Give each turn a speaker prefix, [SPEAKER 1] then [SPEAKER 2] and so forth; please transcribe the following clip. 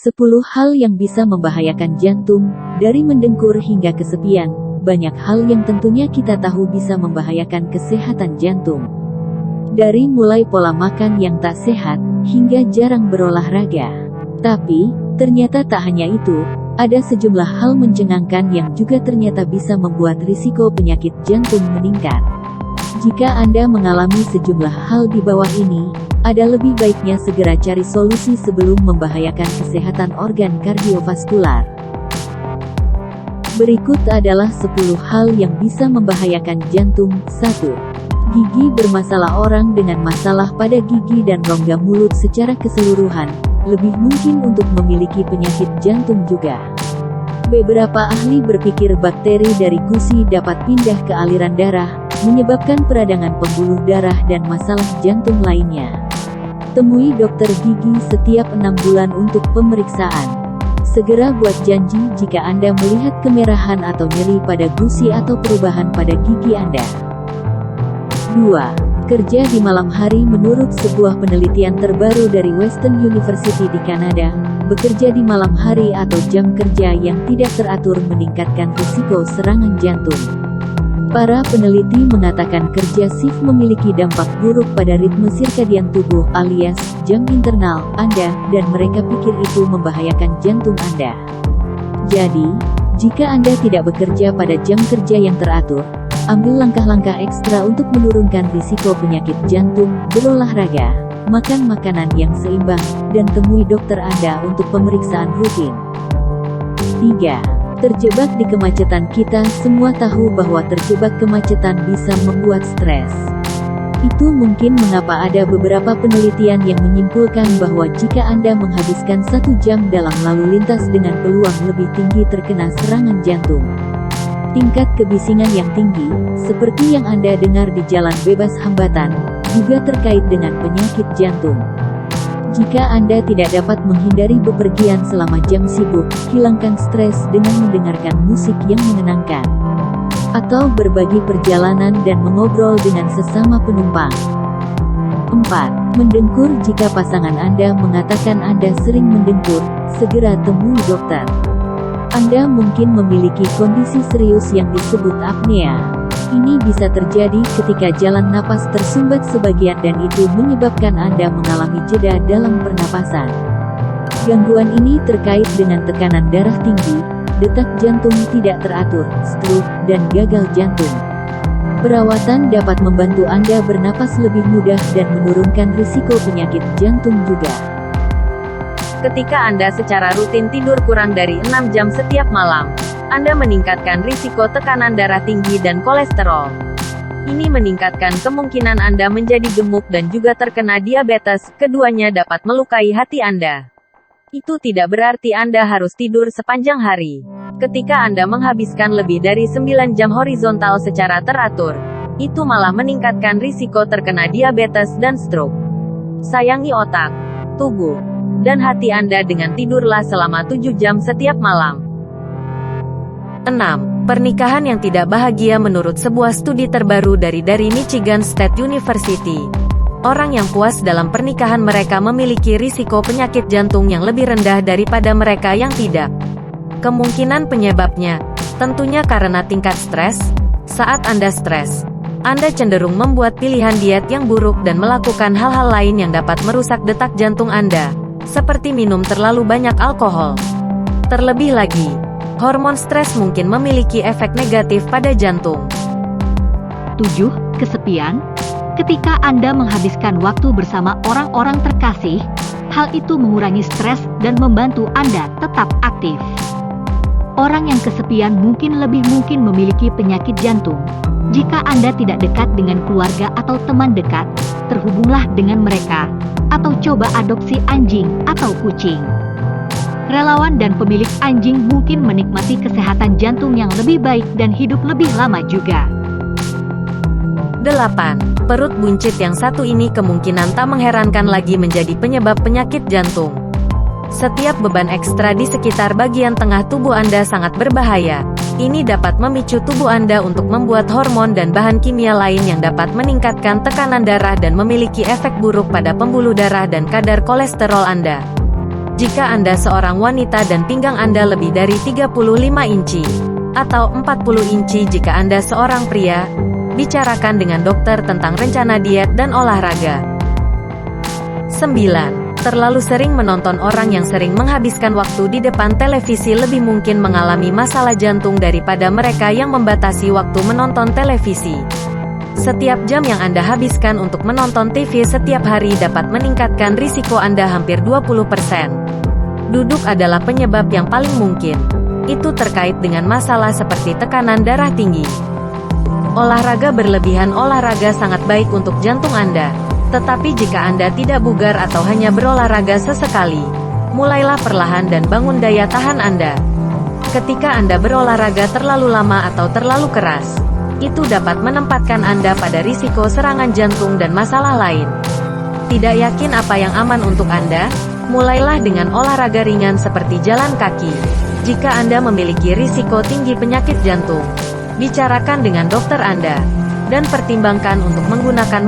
[SPEAKER 1] 10 hal yang bisa membahayakan jantung, dari mendengkur hingga kesepian. Banyak hal yang tentunya kita tahu bisa membahayakan kesehatan jantung. Dari mulai pola makan yang tak sehat, hingga jarang berolahraga. Tapi, ternyata tak hanya itu, ada sejumlah hal mencengangkan yang juga ternyata bisa membuat risiko penyakit jantung meningkat. Jika Anda mengalami sejumlah hal di bawah ini, ada lebih baiknya segera cari solusi sebelum membahayakan kesehatan organ kardiovaskular. Berikut adalah 10 hal yang bisa membahayakan jantung. 1. Gigi bermasalah. Orang dengan masalah pada gigi dan rongga mulut secara keseluruhan, lebih mungkin untuk memiliki penyakit jantung juga. Beberapa ahli berpikir bakteri dari gusi dapat pindah ke aliran darah, menyebabkan peradangan pembuluh darah dan masalah jantung lainnya. Temui dokter gigi setiap 6 bulan untuk pemeriksaan. Segera buat janji jika Anda melihat kemerahan atau nyeri pada gusi atau perubahan pada gigi Anda. 2. Kerja di malam hari. Menurut sebuah penelitian terbaru dari Western University di Kanada, bekerja di malam hari atau jam kerja yang tidak teratur meningkatkan risiko serangan jantung. Para peneliti mengatakan kerja shift memiliki dampak buruk pada ritme sirkadian tubuh alias jam internal Anda, dan mereka pikir itu membahayakan jantung Anda. Jadi, jika Anda tidak bekerja pada jam kerja yang teratur, ambil langkah-langkah ekstra untuk menurunkan risiko penyakit jantung. Berolahraga, makan makanan yang seimbang, dan temui dokter Anda untuk pemeriksaan rutin. 3. Terjebak di kemacetan. Kita semua tahu bahwa terjebak kemacetan bisa membuat stres. Itu mungkin mengapa ada beberapa penelitian yang menyimpulkan bahwa jika Anda menghabiskan 1 jam dalam lalu lintas dengan peluang lebih tinggi terkena serangan jantung. Tingkat kebisingan yang tinggi, seperti yang Anda dengar di jalan bebas hambatan, juga terkait dengan penyakit jantung. Jika Anda tidak dapat menghindari bepergian selama jam sibuk, hilangkan stres dengan mendengarkan musik yang menenangkan, atau berbagi perjalanan dan mengobrol dengan sesama penumpang. 4. Mendengkur. Jika pasangan Anda mengatakan Anda sering mendengkur, segera temui dokter. Anda mungkin memiliki kondisi serius yang disebut apnea. Ini bisa terjadi ketika jalan napas tersumbat sebagian dan itu menyebabkan Anda mengalami jeda dalam pernapasan. Gangguan ini terkait dengan tekanan darah tinggi, detak jantung tidak teratur, stroke, dan gagal jantung. Perawatan dapat membantu Anda bernapas lebih mudah dan menurunkan risiko penyakit jantung juga.
[SPEAKER 2] Ketika Anda secara rutin tidur kurang dari 6 jam setiap malam, Anda meningkatkan risiko tekanan darah tinggi dan kolesterol. Ini meningkatkan kemungkinan Anda menjadi gemuk dan juga terkena diabetes. Keduanya dapat melukai hati Anda. Itu tidak berarti Anda harus tidur sepanjang hari. Ketika Anda menghabiskan lebih dari 9 jam horizontal secara teratur, itu malah meningkatkan risiko terkena diabetes dan stroke. Sayangi otak, tubuh, dan hati Anda dengan tidurlah selama 7 jam setiap malam. 6. Pernikahan yang tidak bahagia. Menurut sebuah studi terbaru dari Michigan State University, orang yang puas dalam pernikahan mereka memiliki risiko penyakit jantung yang lebih rendah daripada mereka yang tidak. Kemungkinan penyebabnya, tentunya karena tingkat stres. Saat Anda stres, Anda cenderung membuat pilihan diet yang buruk dan melakukan hal-hal lain yang dapat merusak detak jantung Anda, seperti minum terlalu banyak alkohol. Terlebih lagi, hormon stres mungkin memiliki efek negatif pada jantung.
[SPEAKER 3] 7. Kesepian. Ketika Anda menghabiskan waktu bersama orang-orang terkasih, hal itu mengurangi stres dan membantu Anda tetap aktif. Orang yang kesepian mungkin memiliki penyakit jantung. Jika Anda tidak dekat dengan keluarga atau teman dekat, terhubunglah dengan mereka, atau coba adopsi anjing atau kucing. Relawan dan pemilik anjing mungkin menikmati kesehatan jantung yang lebih baik dan hidup lebih lama juga.
[SPEAKER 2] 8. Perut buncit. Yang satu ini kemungkinan tak mengherankan lagi menjadi penyebab penyakit jantung. Setiap beban ekstra di sekitar bagian tengah tubuh Anda sangat berbahaya. Ini dapat memicu tubuh Anda untuk membuat hormon dan bahan kimia lain yang dapat meningkatkan tekanan darah dan memiliki efek buruk pada pembuluh darah dan kadar kolesterol Anda. Jika Anda seorang wanita dan pinggang Anda lebih dari 35 inci, atau 40 inci jika Anda seorang pria, bicarakan dengan dokter tentang rencana diet dan olahraga. 9. Terlalu sering menonton. Orang yang sering menghabiskan waktu di depan televisi lebih mungkin mengalami masalah jantung daripada mereka yang membatasi waktu menonton televisi. Setiap jam yang Anda habiskan untuk menonton TV setiap hari dapat meningkatkan risiko Anda hampir 20%. Duduk adalah penyebab yang paling mungkin. Itu terkait dengan masalah seperti tekanan darah tinggi. Olahraga berlebihan. Olahraga sangat baik untuk jantung Anda. Tetapi jika Anda tidak bugar atau hanya berolahraga sesekali, mulailah perlahan dan bangun daya tahan Anda. Ketika Anda berolahraga terlalu lama atau terlalu keras, itu dapat menempatkan Anda pada risiko serangan jantung dan masalah lain. Tidak yakin apa yang aman untuk Anda? Mulailah dengan olahraga ringan seperti jalan kaki. Jika Anda memiliki risiko tinggi penyakit jantung, bicarakan dengan dokter Anda, dan pertimbangkan untuk menggunakan